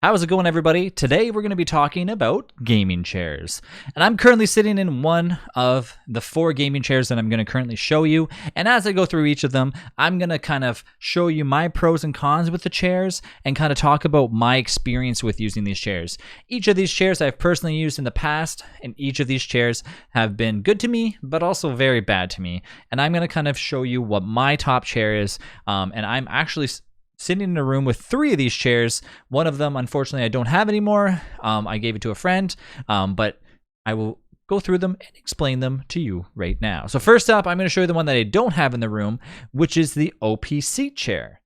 How's it going, everybody? Today we're going to be talking about gaming chairs. And I'm currently sitting in one of the 4 gaming chairs that I'm going to currently show you. And as I go through each of them, I'm going to kind of show you my pros and cons with the chairs and kind of talk about my experience with using these chairs. Each of these chairs I've personally used in the past, and each of these chairs have been good to me, but also very bad to me. And I'm going to kind of show you what my top chair is. And I'm actually sitting in a room with 3 of these chairs. One of them, unfortunately, I don't have anymore. I gave it to a friend, but I will go through them and explain them to you right now. So first up, I'm going to show you the one that I don't have in the room, which is the OP seat chair.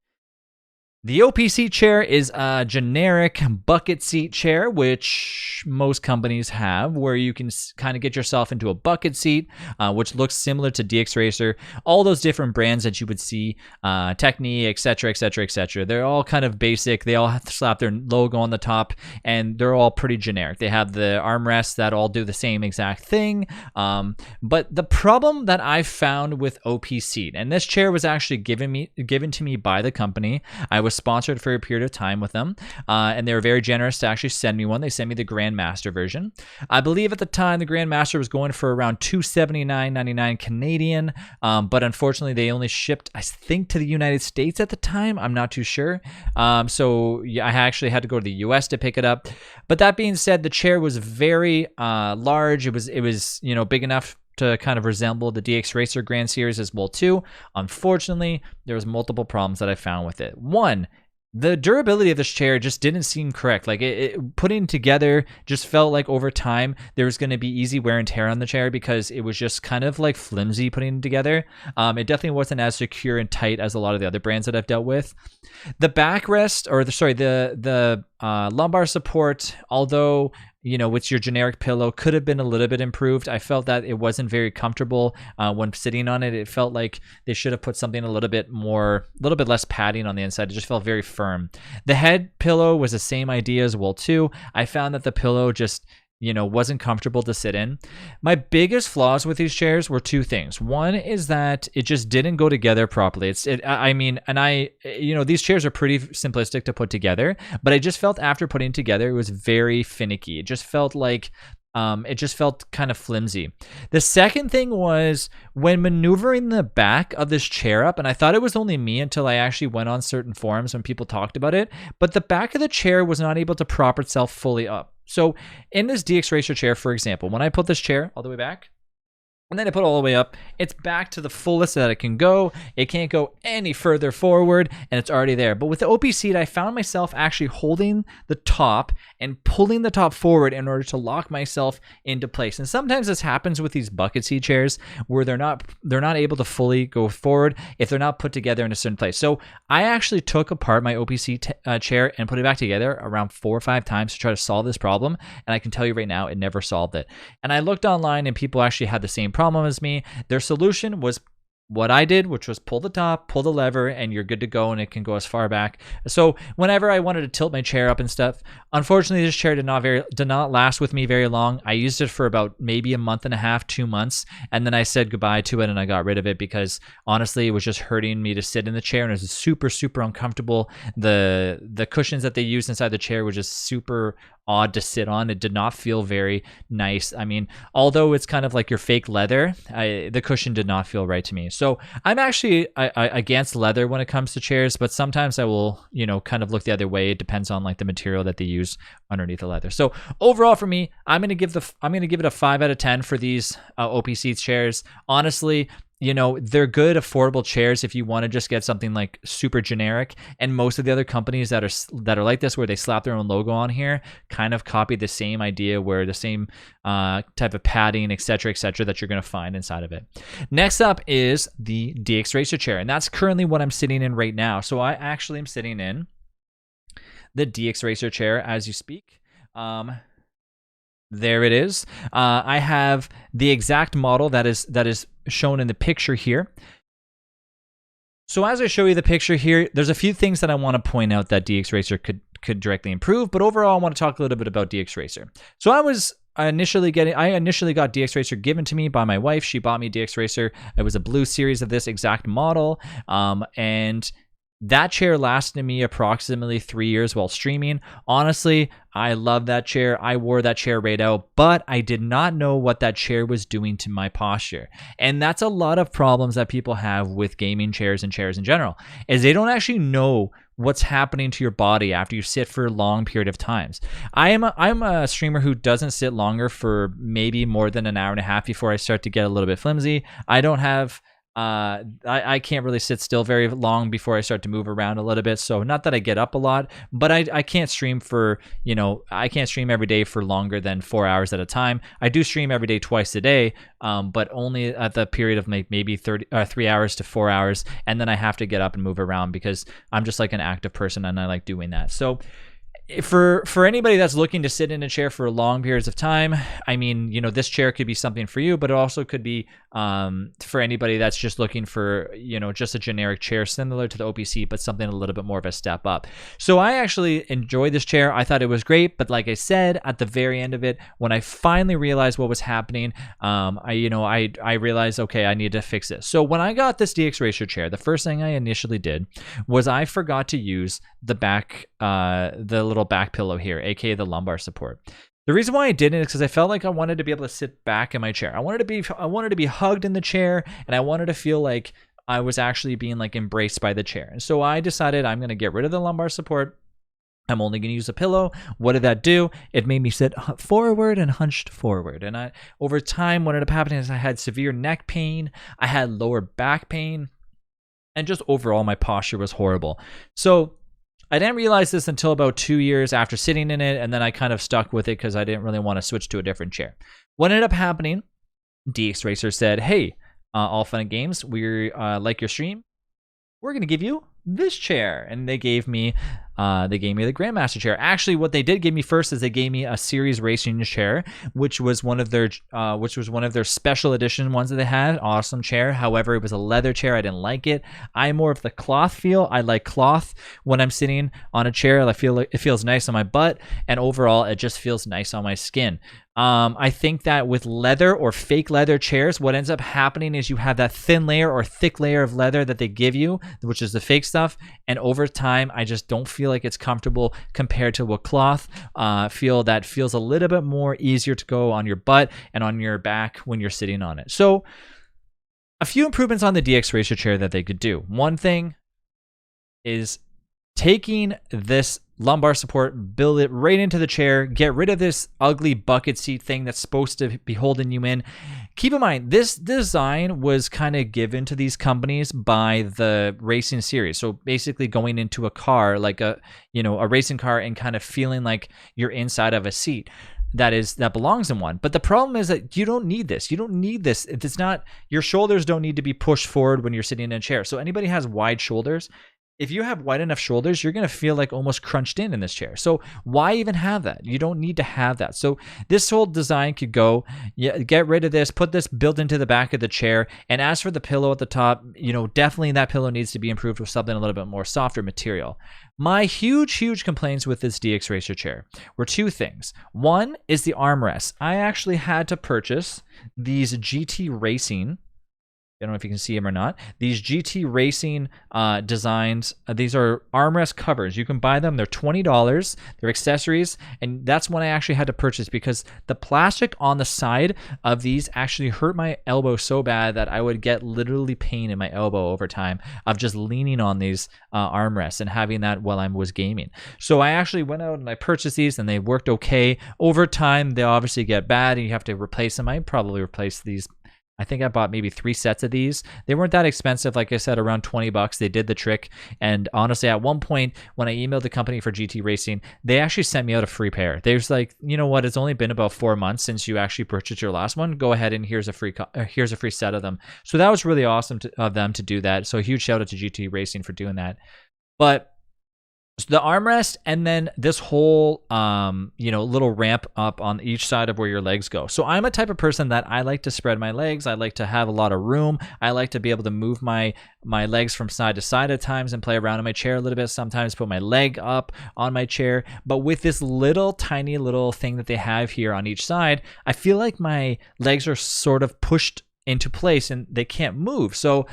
The OP seat chair is a generic bucket seat chair, which most companies have, where you can kind of get yourself into a bucket seat, which looks similar to DX Racer. All those different brands that you would see, Techni, etc., etc., etc. They're all kind of basic. They all have to slap their logo on the top, and they're all pretty generic. They have the armrests that all do the same exact thing. But the problem that I found with OP seat, and this chair was actually given to me by the company. I was sponsored for a period of time with them, and they were very generous to actually send me one. They sent me the Grandmaster version. I believe at the time the Grandmaster was going for around $279.99 Canadian, but unfortunately they only shipped, I think, to the United States at the time. I'm not too sure. So yeah, I actually had to go to the US to pick it up. But that being said, the chair was very large. It was big enough to kind of resemble the DX Racer Grand Series as well too. Unfortunately, there was multiple problems that I found with it. One, the durability of this chair just didn't seem correct. Like it putting together just felt like over time there was going to be easy wear and tear on the chair because it was just kind of like flimsy putting it together. It definitely wasn't as secure and tight as a lot of the other brands that I've dealt with. The backrest, or the lumbar support, although with your generic pillow, could have been a little bit improved. I felt that it wasn't very comfortable when sitting on it. It felt like they should have put something a little bit less padding on the inside. It just felt very firm. The head pillow was the same idea as well too. I found that the pillow just wasn't comfortable to sit in. My biggest flaws with these chairs were 2 things. One is that it just didn't go together properly. These chairs are pretty simplistic to put together, but I just felt after putting it together, it was very finicky. It just felt like it just felt kind of flimsy. The second thing was when maneuvering the back of this chair up, and I thought it was only me until I actually went on certain forums when people talked about it, but the back of the chair was not able to prop itself fully up. So in this DX Racer chair, for example, when I put this chair all the way back, and then I put it all the way up, it's back to the fullest that it can go. It can't go any further forward, and it's already there. But with the OP seat, I found myself actually holding the top and pulling the top forward in order to lock myself into place. And sometimes this happens with these bucket seat chairs where they're not able to fully go forward if they're not put together in a certain place. So I actually took apart my OP seat chair and put it back together around 4 or 5 times to try to solve this problem. And I can tell you right now, it never solved it. And I looked online, and people actually had the same problem as me. Their solution was what I did, which was pull the top, pull the lever, and you're good to go, and it can go as far back. So whenever I wanted to tilt my chair up and stuff, unfortunately, this chair did not last with me very long. I used it for about maybe a month and a half, 2 months, and then I said goodbye to it, and I got rid of it because honestly, it was just hurting me to sit in the chair, and it was super, super uncomfortable. The cushions that they used inside the chair were just super odd to sit on. It did not feel very nice. I mean, although it's kind of like your fake leather, the cushion did not feel right to me. So I'm actually against leather when it comes to chairs, but sometimes I will, kind of look the other way. It depends on like the material that they use underneath the leather. So overall for me, I'm gonna give it a 5 out of 10 for these OP seats chairs. Honestly, they're good, affordable chairs if you want to just get something like super generic. And most of the other companies that are like this, where they slap their own logo on here, kind of copy the same idea, where the same type of padding, etc., that you're going to find inside of it. Next up is the DX Racer chair, and that's currently what I'm sitting in right now. So I actually am sitting in the DX Racer chair as you speak. There it is. I have the exact model that is shown in the picture here. So as I show you the picture here, there's a few things that I want to point out that DX Racer could directly improve, but overall I want to talk a little bit about DX Racer. So I initially got DX Racer given to me by my wife. She bought me DX Racer. It was a blue series of this exact model, and That chair lasted me approximately 3 years while streaming. Honestly, I love that chair. I wore that chair right out, but I did not know what that chair was doing to my posture. And that's a lot of problems that people have with gaming chairs and chairs in general, is they don't actually know what's happening to your body after you sit for a long period of times. I'm a streamer who doesn't sit longer for maybe more than an hour and a half before I start to get a little bit flimsy. I don't have I can't really sit still very long before I start to move around a little bit. So not that I get up a lot, but I can't stream for, I can't stream every day for longer than 4 hours at a time. I do stream every day twice a day, but only at the period of maybe 3 hours to 4 hours. And then I have to get up and move around because I'm just like an active person and I like doing that. So for anybody that's looking to sit in a chair for long periods of time, I mean, this chair could be something for you, but it also could be for anybody that's just looking for, just a generic chair similar to the OPC, but something a little bit more of a step up. So I actually enjoyed this chair. I thought it was great, but like I said, at the very end of it, when I finally realized what was happening, I realized, okay, I need to fix this. So when I got this DX Racer chair, the first thing I initially did was I forgot to use the back, the little back pillow here, aka the lumbar support. The reason why I didn't is because I felt like I wanted to be able to sit back in my chair. I wanted to be hugged in the chair, and I wanted to feel like I was actually being like embraced by the chair. And so I decided I'm going to get rid of the lumbar support. I'm only going to use a pillow. What did that do? It made me sit forward and hunched forward. And over time, what ended up happening is I had severe neck pain. I had lower back pain, and just overall my posture was horrible. So I didn't realize this until about 2 years after sitting in it, and then I kind of stuck with it because I didn't really want to switch to a different chair. What ended up happening, DX Racer said, hey, all fun and games, we like your stream, we're going to give you this chair. And they gave me the Grandmaster chair. Actually, what they did give me first is they gave me a Series Racing chair, which was one of their special edition ones that they had. Awesome chair. However, it was a leather chair. I didn't like it. I'm more of the cloth feel. I like cloth when I'm sitting on a chair. I feel like it feels nice on my butt, and overall, it just feels nice on my skin. I think that with leather or fake leather chairs, what ends up happening is you have that thin layer or thick layer of leather that they give you, which is the fake stuff. And over time, I just don't feel like it's comfortable compared to a cloth feel that feels a little bit more easier to go on your butt and on your back when you're sitting on it. So a few improvements on the DX Racer chair that they could do. One thing is taking this lumbar support, build it right into the chair, get rid of this ugly bucket seat thing that's supposed to be holding you in. Keep in mind, this design was kind of given to these companies by the racing series. So basically going into a car, like a racing car, and kind of feeling like you're inside of a seat that belongs in one. But the problem is that you don't need this. You don't need this. It's not, your shoulders don't need to be pushed forward when you're sitting in a chair. So anybody has wide shoulders, if you have wide enough shoulders, you're going to feel like almost crunched in this chair. So why even have that? You don't need to have that. So this whole design could go, get rid of this, put this built into the back of the chair. And as for the pillow at the top, definitely that pillow needs to be improved with something a little bit more softer material. My huge complaints with this DX Racer chair were two things. One is the armrest. I actually had to purchase these GT Racing, I don't know if you can see them or not, these GT Racing designs. These are armrest covers. You can buy them. They're $20. They're accessories. And that's one I actually had to purchase because the plastic on the side of these actually hurt my elbow so bad that I would get literally pain in my elbow over time of just leaning on these armrests and having that while I was gaming. So I actually went out and I purchased these, and they worked okay. Over time, they obviously get bad and you have to replace them. I probably replaced these. I think I bought maybe 3 sets of these. They weren't that expensive. Like I said, around $20. They did the trick. And honestly, at one point when I emailed the company for GT Racing, they actually sent me out a free pair. They was like, you know what? It's only been about 4 months since you actually purchased your last one. Go ahead and here's a free set of them. So that was really awesome of them to do that. So a huge shout out to GT Racing for doing that. But the armrest, and then this whole little ramp up on each side of where your legs go. So I'm a type of person that I like to spread my legs. I like to have a lot of room. I like to be able to move my legs from side to side at times and play around in my chair a little bit. Sometimes put my leg up on my chair. But with this tiny little thing that they have here on each side, I feel like my legs are sort of pushed into place and they can't move. So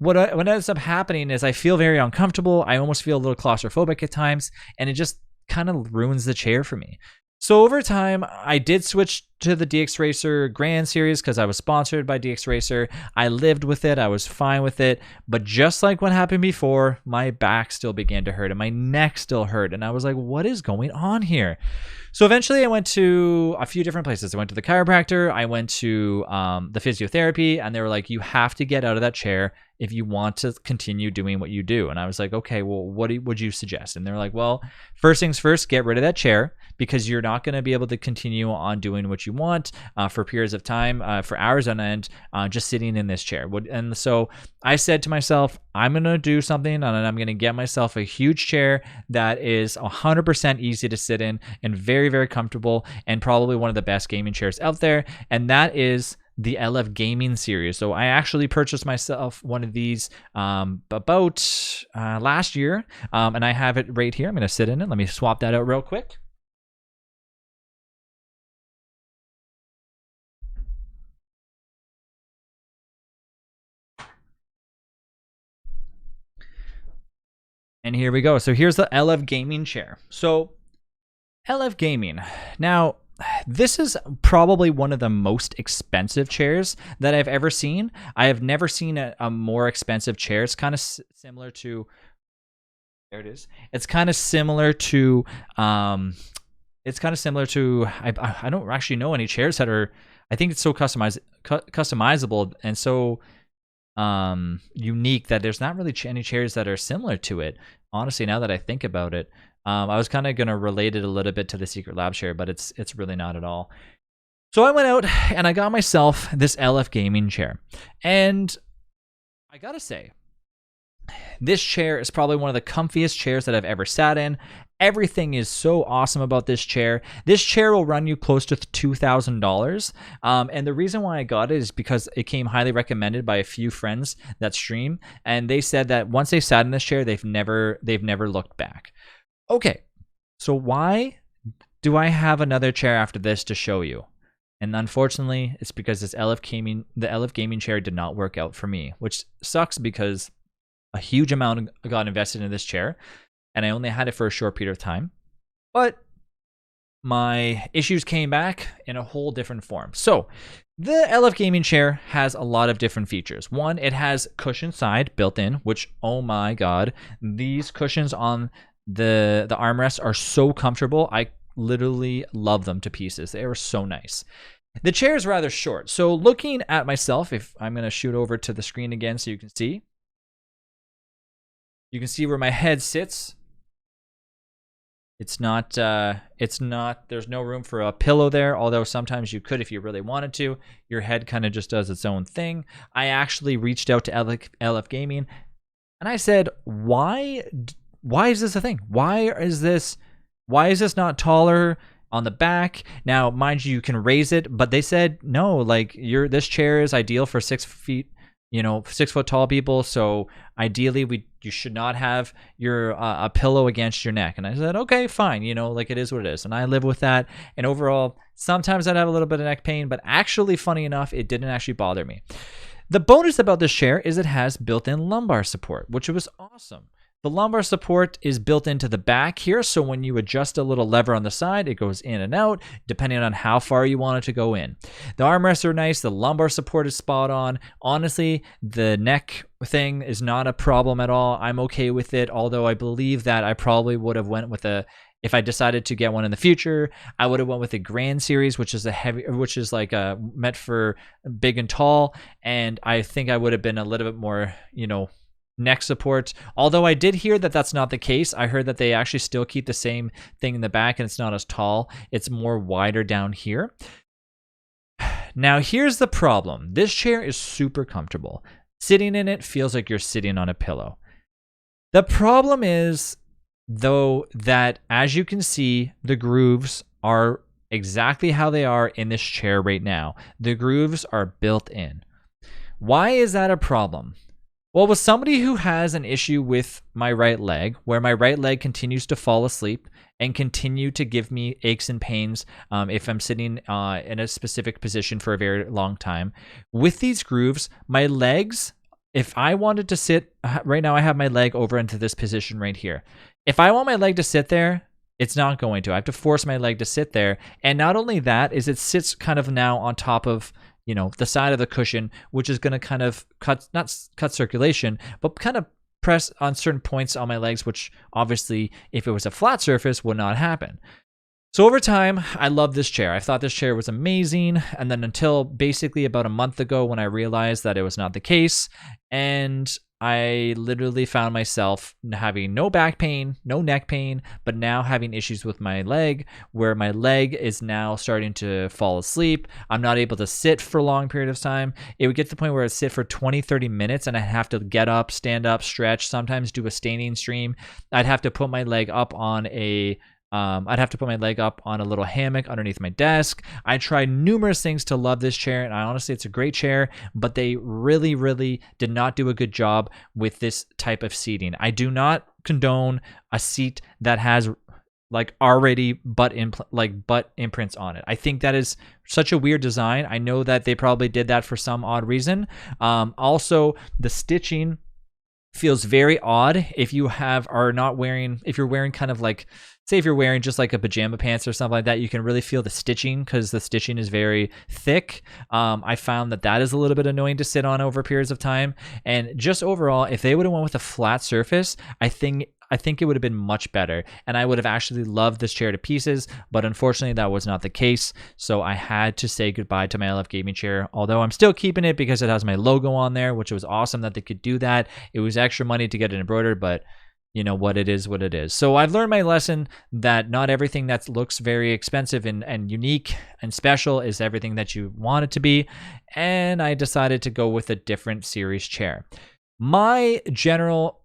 what ends up happening is I feel very uncomfortable. I almost feel a little claustrophobic at times, and it just kind of ruins the chair for me. So over time, I did switch to the DX Racer Grand Series because I was sponsored by DX Racer. I lived with it. I was fine with it. But just like what happened before, my back still began to hurt and my neck still hurt. And I was like, what is going on here? So eventually I went to a few different places. I went to the chiropractor. I went to the physiotherapy, and they were like, you have to get out of that chair if you want to continue doing what you do. And I was like, okay, well, what would you suggest? And they were like, well, first things first, get rid of that chair because you're not going to be able to continue on doing what you want for periods of time, for hours on end, just sitting in this chair. And so I said to myself, I'm going to do something, and I'm going to get myself a huge chair that is 100% easy to sit in and very, very comfortable, and probably one of the best gaming chairs out there. And that is the LF Gaming Series. So I actually purchased myself one of these about last year, and I have it right here. I'm going to sit in it. Let me swap that out real quick. And here we go. So here's the LF Gaming chair. So LF Gaming. Now, this is probably one of the most expensive chairs that I've ever seen. I have never seen a more expensive chair. It's kind of similar to, there it is. It's kind of similar to, I don't actually know any chairs that are, I think it's so customizable and so unique that there's not really any chairs that are similar to it. Honestly, now that I think about it, I was kind of going to relate it a little bit to the Secret Lab chair, but it's really not at all. So I went out and I got myself this LF Gaming chair. And I got to say, this chair is probably one of the comfiest chairs that I've ever sat in. Everything is so awesome about this chair. This chair will run you close to $2,000. And the reason why I got it is because it came highly recommended by a few friends that stream. And they said that once they sat in this chair, they've never looked back. Okay, so why do I have another chair after this to show you? And unfortunately, it's because the LF Gaming chair did not work out for me, which sucks because a huge amount got invested in this chair, and I only had it for a short period of time. But my issues came back in a whole different form. So the LF Gaming chair has a lot of different features. One, it has cushion side built in, which, oh my God, these cushions on the armrests are so comfortable. I literally love them to pieces. They are so nice. The chair is rather short. So looking at myself, if I'm going to shoot over to the screen again so you can see where my head sits. It's not, there's no room for a pillow there, although sometimes you could if you really wanted to. Your head kind of just does its own thing. I actually reached out to LF Gaming and I said, why is this a thing? Why is this not taller on the back? Now, mind you can raise it, but they said, no, like this chair is ideal for 6 foot tall people. So ideally you should not have your a pillow against your neck. And I said, okay, fine. Like it is what it is. And I live with that. And overall, sometimes I'd have a little bit of neck pain, but actually funny enough, it didn't actually bother me. The bonus about this chair is it has built-in lumbar support, which was awesome. The lumbar support is built into the back here, so when you adjust a little lever on the side, it goes in and out, depending on how far you want it to go in. The armrests are nice. The lumbar support is spot on. Honestly, the neck thing is not a problem at all. I'm okay with it, although I believe that I probably would have went with if I decided to get one in the future, I would have went with the Grand Series, which is meant for big and tall, and I think I would have been a little bit more, neck support. Although I did hear that that's not the case. I heard that they actually still keep the same thing in the back and it's not as tall. It's more wider down here. Now here's the problem. This chair is super comfortable. Sitting in it feels like you're sitting on a pillow. The problem is, though, that as you can see, the grooves are exactly how they are in this chair right now. The grooves are built in. Why is that a problem? Well, with somebody who has an issue with my right leg, where my right leg continues to fall asleep and continue to give me aches and pains if I'm sitting in a specific position for a very long time, with these grooves, my legs if I wanted to sit right now, I have my leg over into this position right here. If I want my leg to sit there, it's not going to. I have to force my leg to sit there. And not only that, is it sits kind of now on top of, you know, the side of the cushion, which is going to kind of not cut circulation, but kind of press on certain points on my legs, which obviously, if it was a flat surface, would not happen. So over time, I loved this chair. I thought this chair was amazing. And then until basically about a month ago when I realized that it was not the case, and I literally found myself having no back pain, no neck pain, but now having issues with my leg, where my leg is now starting to fall asleep. I'm not able to sit for a long period of time. It would get to the point where I'd sit for 20, 30 minutes and I'd have to get up, stand up, stretch, sometimes do a standing stream. I'd have to put my leg up on a little hammock underneath my desk. I tried numerous things to love this chair, and I honestly, it's a great chair, but they really, really did not do a good job with this type of seating. I do not condone a seat that has like already butt imprints on it. I think that is such a weird design. I know that they probably did that for some odd reason. Also, the stitching feels very odd if you're wearing kind of like, say if you're wearing just like a pajama pants or something like that, you can really feel the stitching because the stitching is very thick. I found that is a little bit annoying to sit on over periods of time. And just overall, if they would have went with a flat surface, I think it would have been much better, and I would have actually loved this chair to pieces, but unfortunately that was not the case. So I had to say goodbye to my LF gaming chair, although I'm still keeping it because it has my logo on there, which was awesome that they could do that. It was extra money to get it embroidered, but you know what, it is what it is. So I've learned my lesson that not everything that looks very expensive and unique and special is everything that you want it to be, and I decided to go with a different series chair. My general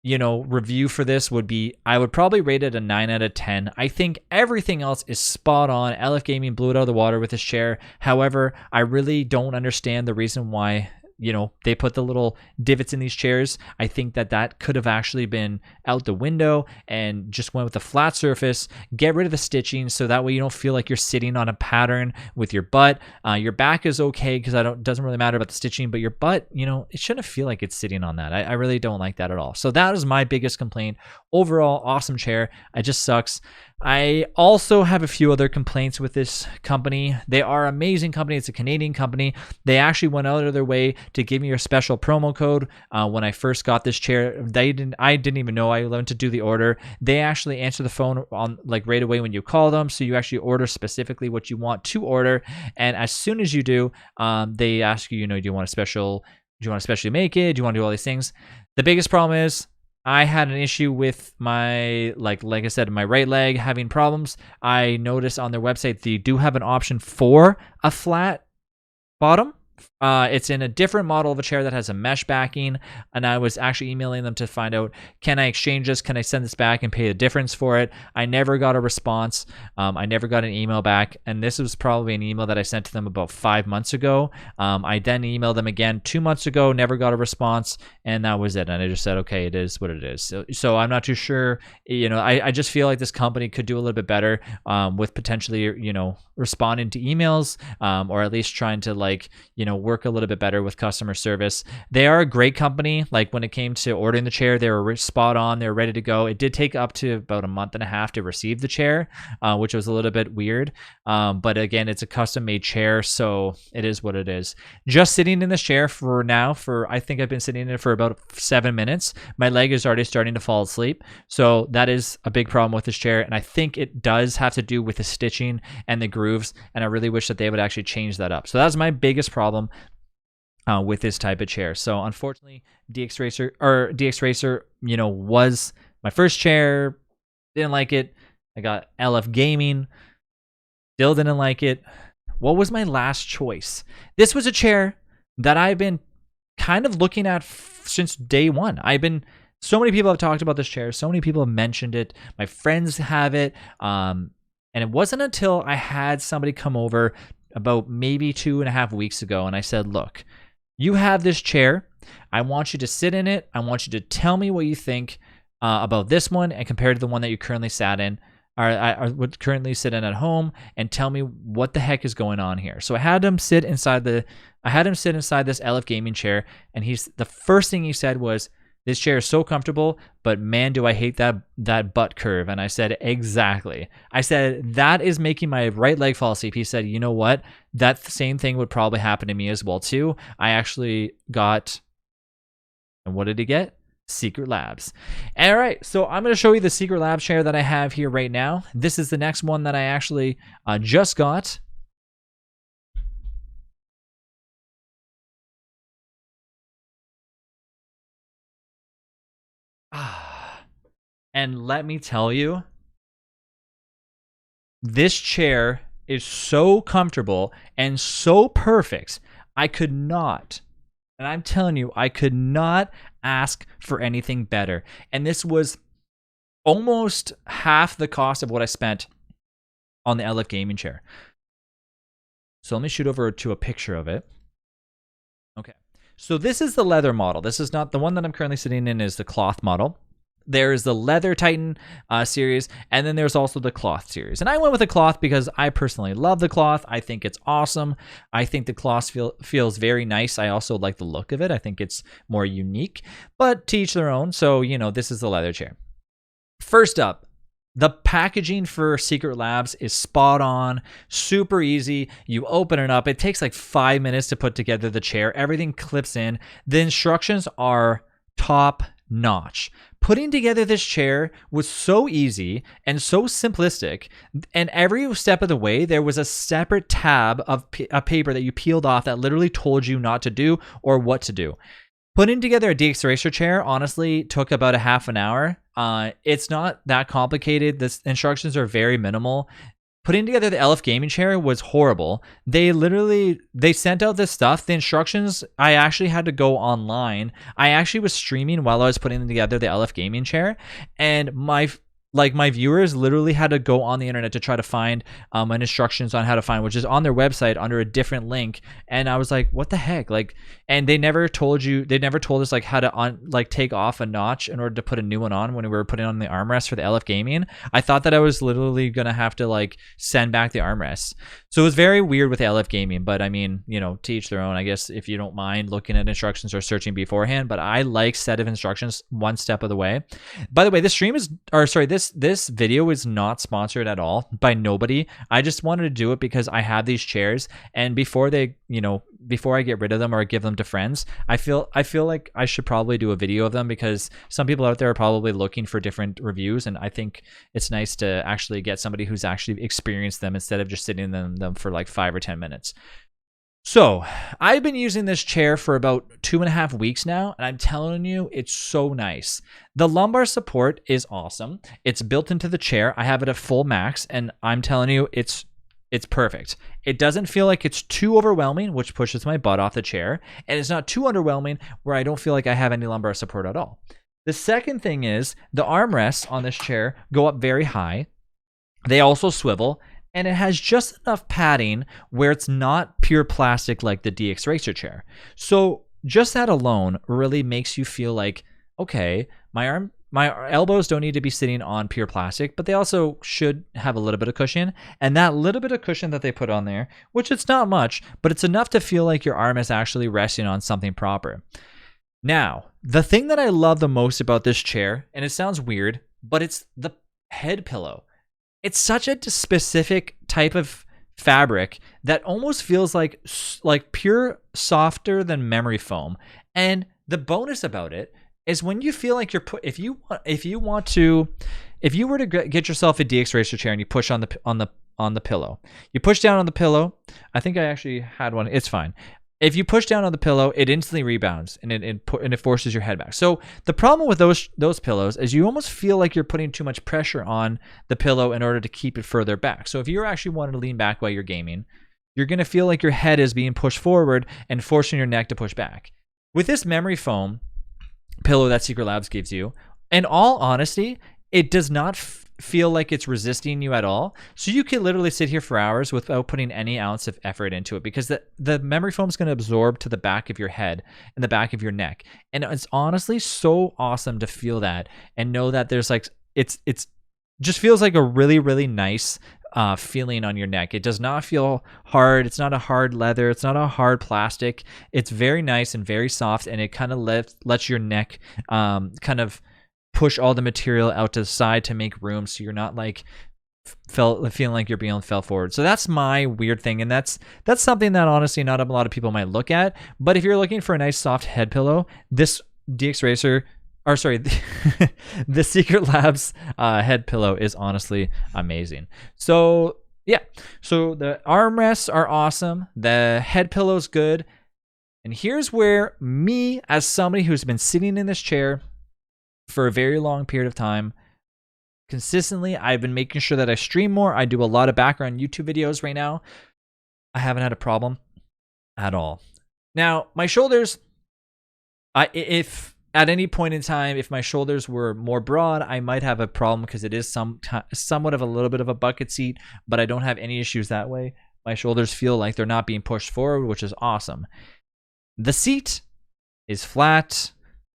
review for this would be, I would probably rate it a 9 out of 10. I think everything else is spot on. LF Gaming blew it out of the water with this chair. However, I really don't understand the reason why they put the little divots in these chairs. I think that could have actually been out the window and just went with a flat surface. Get rid of the stitching so that way you don't feel like you're sitting on a pattern with your butt. Your back is okay because it doesn't really matter about the stitching, but your butt, it shouldn't feel like it's sitting on that. I really don't like that at all. So that is my biggest complaint. Overall, awesome chair. It just sucks. I also have a few other complaints with this company. They are an amazing company. It's a Canadian company. They actually went out of their way to give me a special promo code when I first got this chair. I didn't even know. I went to do the order. They actually answer the phone on like right away when you call them. So you actually order specifically what you want to order. And as soon as you do, they ask you, do you want to specially make it? Do you want to do all these things? The biggest problem is, I had an issue with my, like I said, my right leg having problems. I noticed on their website they do have an option for a flat bottom. It's in a different model of a chair that has a mesh backing, and I was actually emailing them to find out, can I exchange this? Can I send this back and pay the difference for it? I never got a response. I never got an email back, and this was probably an email that I sent to them about 5 months ago. I then emailed them again 2 months ago, never got a response, and that was it. And I just said, okay, it is what it is. So I'm not too sure. I just feel like this company could do a little bit better with potentially, responding to emails, or at least trying to work a little bit better with customer service. They are a great company. Like when it came to ordering the chair, they were spot on. They were ready to go. It did take up to about a month and a half to receive the chair, which was a little bit weird. But again, it's a custom made chair, so it is what it is. Just sitting in this chair I think I've been sitting in it for about 7 minutes. My leg is already starting to fall asleep. So that is a big problem with this chair. And I think it does have to do with the stitching and the grooves. And I really wish that they would actually change that up. So that's my biggest problem with this type of chair. So unfortunately, DX Racer, was my first chair. Didn't like it. I got LF Gaming. Still didn't like it. What was my last choice? This was a chair that I've been kind of looking at since day one. So many people have talked about this chair. So many people have mentioned it. My friends have it. And it wasn't until I had somebody come over about maybe 2.5 weeks ago, and I said, look, you have this chair. I want you to sit in it. I want you to tell me what you think about this one and compared to the one that you currently sat in. I would currently sit in at home and tell me what the heck is going on here. So I had him sit inside this LF gaming chair, and the first thing he said was, "This chair is so comfortable, but man, do I hate that butt curve." And I said, "Exactly." I said, "That is making my right leg fall asleep." He said, "You know what? That same thing would probably happen to me as well too." I actually got, and what did he get? Secret Labs. All right, so I'm going to show you the Secret Labs chair that I have here right now. This is the next one that I actually just got. And let me tell you, this chair is so comfortable and so perfect. I could not, and I'm telling you, I could not ask for anything better. And this was almost half the cost of what I spent on the LF gaming chair. So let me shoot over to a picture of it. Okay. So this is the leather model. This is not the one that I'm currently sitting in, is the cloth model. There is the Leather Titan series, and then there's also the cloth series. And I went with the cloth because I personally love the cloth. I think it's awesome. I think the cloth feels very nice. I also like the look of it. I think it's more unique, but to each their own. So, this is the leather chair. First up, the packaging for Secret Labs is spot on, super easy. You open it up. It takes like 5 minutes to put together the chair. Everything clips in. The instructions are top notch. Putting together this chair was so easy and so simplistic, and every step of the way there was a separate tab of a paper that you peeled off that literally told you not to do or what to do. Putting together a DX Racer chair honestly took about a half an hour. It's not that complicated. The instructions are very minimal. Putting together the LF gaming chair was horrible. They sent out this stuff. The instructions, I actually had to go online. I actually was streaming while I was putting together the LF gaming chair, and my viewers literally had to go on the internet to try to find an instructions on how to find, which is on their website under a different link. And I was like, what the heck? And they never told us how to take off a notch in order to put a new one on when we were putting on the armrest for the LF gaming. I thought that I was literally going to have to send back the armrest. So it was very weird with the LF gaming, but I mean, to each their own, I guess, if you don't mind looking at instructions or searching beforehand, but I like set of instructions one step of the way. By the way, this video is not sponsored at all by nobody. I just wanted to do it because I have these chairs, and before I get rid of them or give them to friends, I feel like I should probably do a video of them, because some people out there are probably looking for different reviews, and I think it's nice to actually get somebody who's actually experienced them instead of just sitting in them for 5 or 10 minutes. So I've been using this chair for about 2.5 weeks now, and I'm telling you, it's so nice. The lumbar support is awesome. It's built into the chair. I have it at full max, and I'm telling you, it's perfect. It doesn't feel like it's too overwhelming, which pushes my butt off the chair, and it's not too underwhelming where I don't feel like I have any lumbar support at all. The second thing is the armrests on this chair go up very high. They also swivel, and it has just enough padding where it's not pure plastic like the DX Racer chair. So just that alone really makes you feel like, okay, my elbows don't need to be sitting on pure plastic, but they also should have a little bit of cushion. And that little bit of cushion that they put on there, which it's not much, but it's enough to feel like your arm is actually resting on something proper. Now, the thing that I love the most about this chair, and it sounds weird, but it's the head pillow. It's such a specific type of fabric that almost feels like pure softer than memory foam. And the bonus about it is when you feel like if you were to get yourself a DX Racer chair and you push on the pillow, you push down on the pillow. I think I actually had one. It's fine. If you push down on the pillow, it instantly rebounds and it forces your head back. So the problem with those pillows is you almost feel like you're putting too much pressure on the pillow in order to keep it further back. So if you're actually wanting to lean back while you're gaming, you're going to feel like your head is being pushed forward and forcing your neck to push back. With this memory foam pillow that Secret Labs gives you, in all honesty, it does not feel like it's resisting you at all. So you can literally sit here for hours without putting any ounce of effort into it, because the memory foam is going to absorb to the back of your head and the back of your neck. And it's honestly so awesome to feel that and know that there's it's just feels like a really, really nice feeling on your neck. It does not feel hard. It's not a hard leather. It's not a hard plastic. It's very nice and very soft, and it kind of lets your neck kind of push all the material out to the side to make room, so you're not like feeling like you're being fell forward. So that's my weird thing, and that's something that honestly not a lot of people might look at. But if you're looking for a nice soft head pillow, this DX Racer, or sorry, the Secret Labs head pillow is honestly amazing. So yeah, so the armrests are awesome. The head pillow's good. And here's where me, as somebody who's been sitting in this chair for a very long period of time, consistently, I've been making sure that I stream more. I do a lot of background YouTube videos right now. I haven't had a problem at all. Now, my shoulders, if at any point in time, if my shoulders were more broad, I might have a problem because it is somewhat of a little bit of a bucket seat, but I don't have any issues that way. My shoulders feel like they're not being pushed forward, which is awesome. The seat is flat.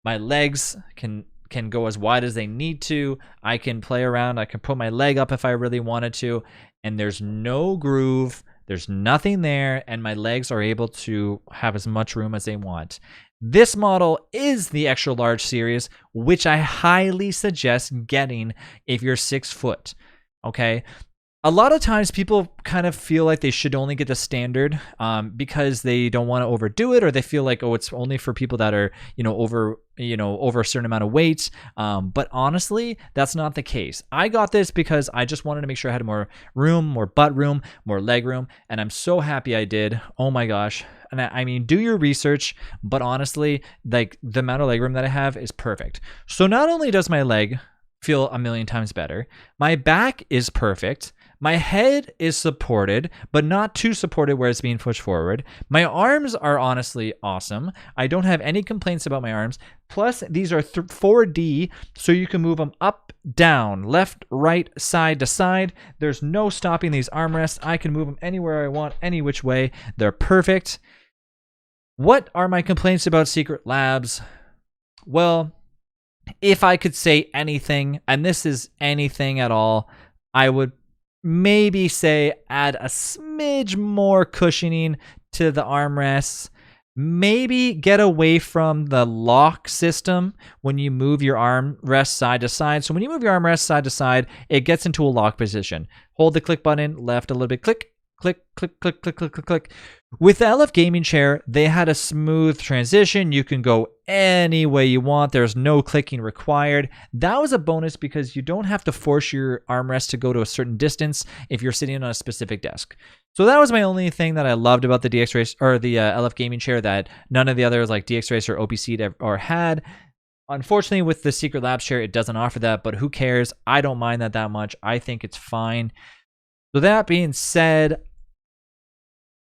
My legs can go as wide as they need to. I can play around. I can put my leg up if I really wanted to, and there's no groove. There's nothing there, and my legs are able to have as much room as they want. This model is the extra large series, which I highly suggest getting if you're 6 foot. Okay. A lot of times people kind of feel like they should only get the standard because they don't want to overdo it, or they feel like, oh, it's only for people that are, over a certain amount of weight. But honestly, that's not the case. I got this because I just wanted to make sure I had more room, more butt room, more leg room. And I'm so happy I did. Oh my gosh. And I mean, do your research, but honestly, like the amount of leg room that I have is perfect. So not only does my leg feel a million times better, my back is perfect. My head is supported, but not too supported where it's being pushed forward. My arms are honestly awesome. I don't have any complaints about my arms. Plus, these are 4D, so you can move them up, down, left, right, side to side. There's no stopping these armrests. I can move them anywhere I want, any which way. They're perfect. What are my complaints about Secret Labs? Well, if I could say anything, and this is anything at all, I would maybe say add a smidge more cushioning to the armrests. Maybe get away from the lock system when you move your armrest side to side. So when you move your armrest side to side, it gets into a lock position. Hold the click button, left a little bit, click, click, click, click, click, click, click, click. With the LF gaming chair, they had a smooth transition. You can go any way you want. There's no clicking required. That was a bonus because you don't have to force your armrest to go to a certain distance if you're sitting on a specific desk. So that was my only thing that I loved about the DX Racer or the LF gaming chair that none of the others like DX Racer, OPC or had. Unfortunately, with the Secret Labs chair, it doesn't offer that, but who cares? I don't mind that much. I think it's fine. So that being said,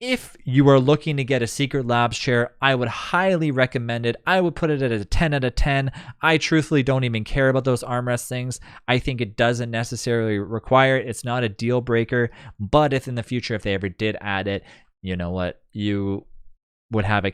if you are looking to get a Secret Labs chair, I would highly recommend it. I would put it at a 10 out of 10. I truthfully don't even care about those armrest things. I think it doesn't necessarily require it. It's not a deal breaker, but if in the future, if they ever did add it, you know what? You would have a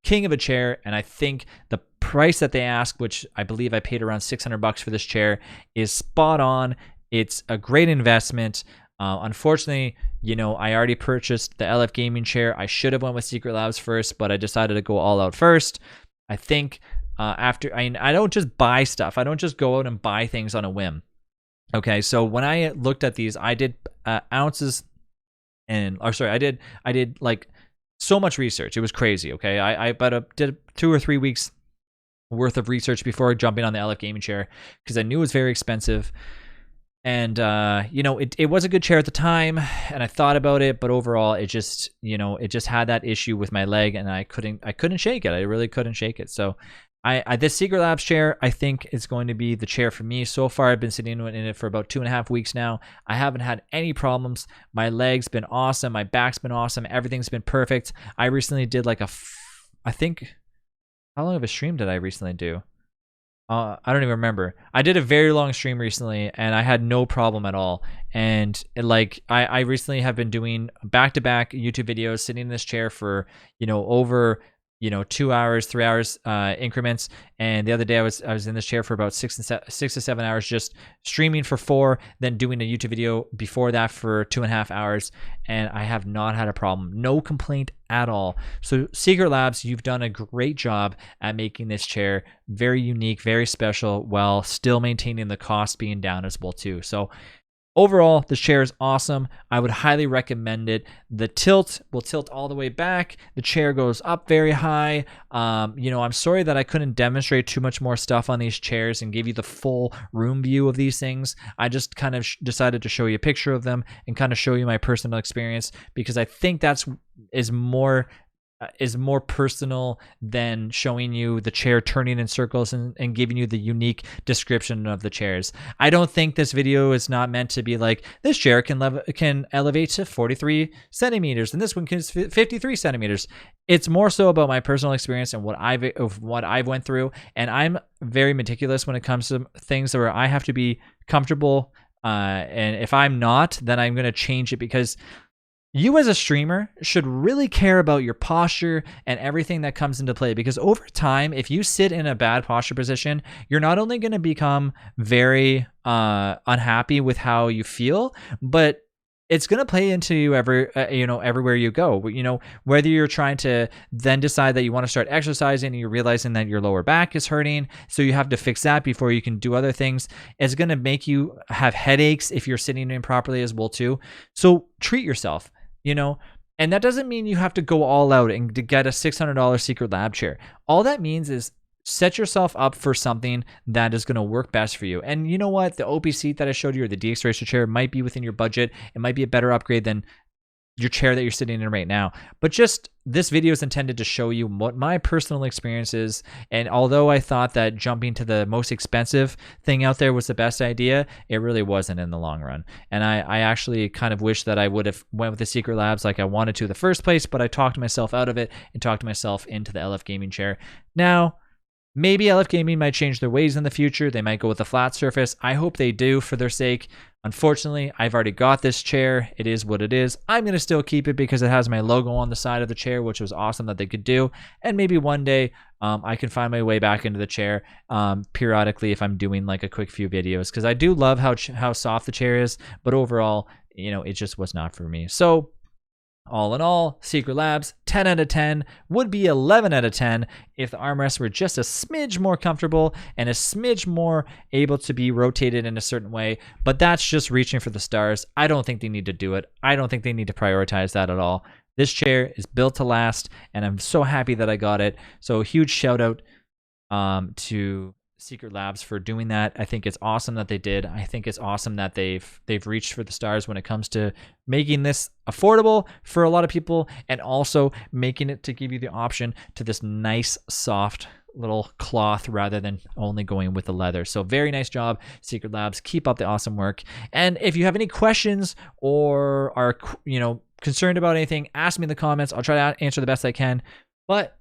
king of a chair, and I think the price that they ask, which I believe I paid around $600 for this chair, is spot on. It's a great investment. Unfortunately, I already purchased the LF gaming chair. I should have went with Secret Labs first, but I decided to go all out first. I think I don't just buy stuff. I don't just go out and buy things on a whim. Okay, so when I looked at these, I did ounces I did like so much research. It was crazy. Okay, I did 2 or 3 weeks worth of research before jumping on the LF gaming chair because I knew it was very expensive. And, it was a good chair at the time, and I thought about it, but overall, it just had that issue with my leg, and I couldn't shake it. I really couldn't shake it. So this Secret Labs chair, I think is going to be the chair for me. So far, I've been sitting in it for about 2.5 weeks now. I haven't had any problems. My leg's been awesome. My back's been awesome. Everything's been perfect. I recently did I think, how long of a stream did I recently do? I don't even remember. I did a very long stream recently, and I had no problem at all. And I recently have been doing back-to-back YouTube videos, sitting in this chair for over 2 hours, 3 hours increments. And the other day I was in this chair for about 6 to 7 hours, just streaming for 4, then doing a YouTube video before that for 2.5 hours, and I have not had a problem. No complaint at all. So Secret Labs, you've done a great job at making this chair very unique, very special, while still maintaining the cost being down as well too. So overall, this chair is awesome. I would highly recommend it. The tilt will tilt all the way back. The chair goes up very high. I'm sorry that I couldn't demonstrate too much more stuff on these chairs and give you the full room view of these things. I just kind of decided to show you a picture of them and kind of show you my personal experience, because I think that's is more personal than showing you the chair turning in circles and giving you the unique description of the chairs. I don't think this video is not meant to be like, this chair can elevate to 43 centimeters and this one can 53 centimeters. It's more so about my personal experience and what I've went through, and I'm very meticulous when it comes to things where I have to be comfortable, and if I'm not, then I'm going to change it, because you as a streamer should really care about your posture and everything that comes into play, because over time, if you sit in a bad posture position, you're not only going to become very unhappy with how you feel, but it's going to play into you everywhere you go. Whether you're trying to then decide that you want to start exercising and you're realizing that your lower back is hurting, so you have to fix that before you can do other things. It's going to make you have headaches if you're sitting improperly as well too. So treat yourself. And that doesn't mean you have to go all out and to get a $600 Secret Lab chair. All that means is set yourself up for something that is going to work best for you. And you know what? The OP seat that I showed you, or the DX Racer chair, might be within your budget. It might be a better upgrade than your chair that you're sitting in right now. But just this video is intended to show you what my personal experience is. And although I thought that jumping to the most expensive thing out there was the best idea, it really wasn't in the long run. And I actually kind of wish that I would have went with the Secret Labs like I wanted to in the first place, but I talked myself out of it and talked myself into the LF Gaming chair. Now, maybe LF Gaming might change their ways in the future. They might go with a flat surface. I hope they do for their sake. Unfortunately, I've already got this chair. It is what it is. I'm going to still keep it because it has my logo on the side of the chair, which was awesome that they could do. And maybe one day I can find my way back into the chair periodically if I'm doing like a quick few videos, because I do love how soft the chair is. But overall, it just was not for me. So all in all, Secret Labs, 10 out of 10, would be 11 out of 10 if the armrests were just a smidge more comfortable and a smidge more able to be rotated in a certain way. But that's just reaching for the stars. I don't think they need to do it. I don't think they need to prioritize that at all. This chair is built to last, and I'm so happy that I got it. So a huge shout out to Secret Labs for doing that. I think it's awesome that they did. I think it's awesome that they've reached for the stars when it comes to making this affordable for a lot of people, and also making it to give you the option to this nice soft little cloth rather than only going with the leather. So very nice job, Secret Labs. Keep up the awesome work. And if you have any questions or are concerned about anything, ask me in the comments. I'll try to answer the best I can. But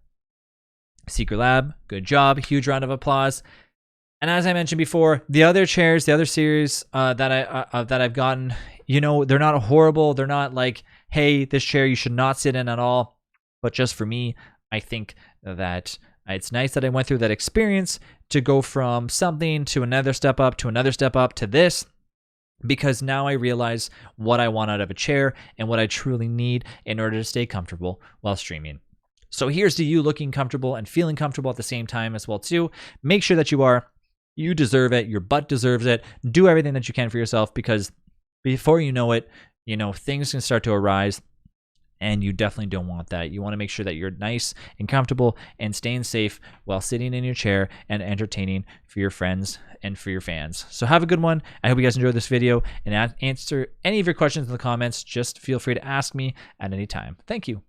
Secret Lab, good job. Huge round of applause. And as I mentioned before, the other chairs, the other series that I've gotten, they're not horrible. They're not like, hey, this chair you should not sit in at all. But just for me, I think that it's nice that I went through that experience to go from something to another step up, to this, because now I realize what I want out of a chair and what I truly need in order to stay comfortable while streaming. So here's to you looking comfortable and feeling comfortable at the same time as well too. Make sure that you are. You deserve it. Your butt deserves it. Do everything that you can for yourself, because before you know it, things can start to arise, and you definitely don't want that. You want to make sure that you're nice and comfortable and staying safe while sitting in your chair and entertaining for your friends and for your fans. So have a good one. I hope you guys enjoyed this video, and answer any of your questions in the comments. Just feel free to ask me at any time. Thank you.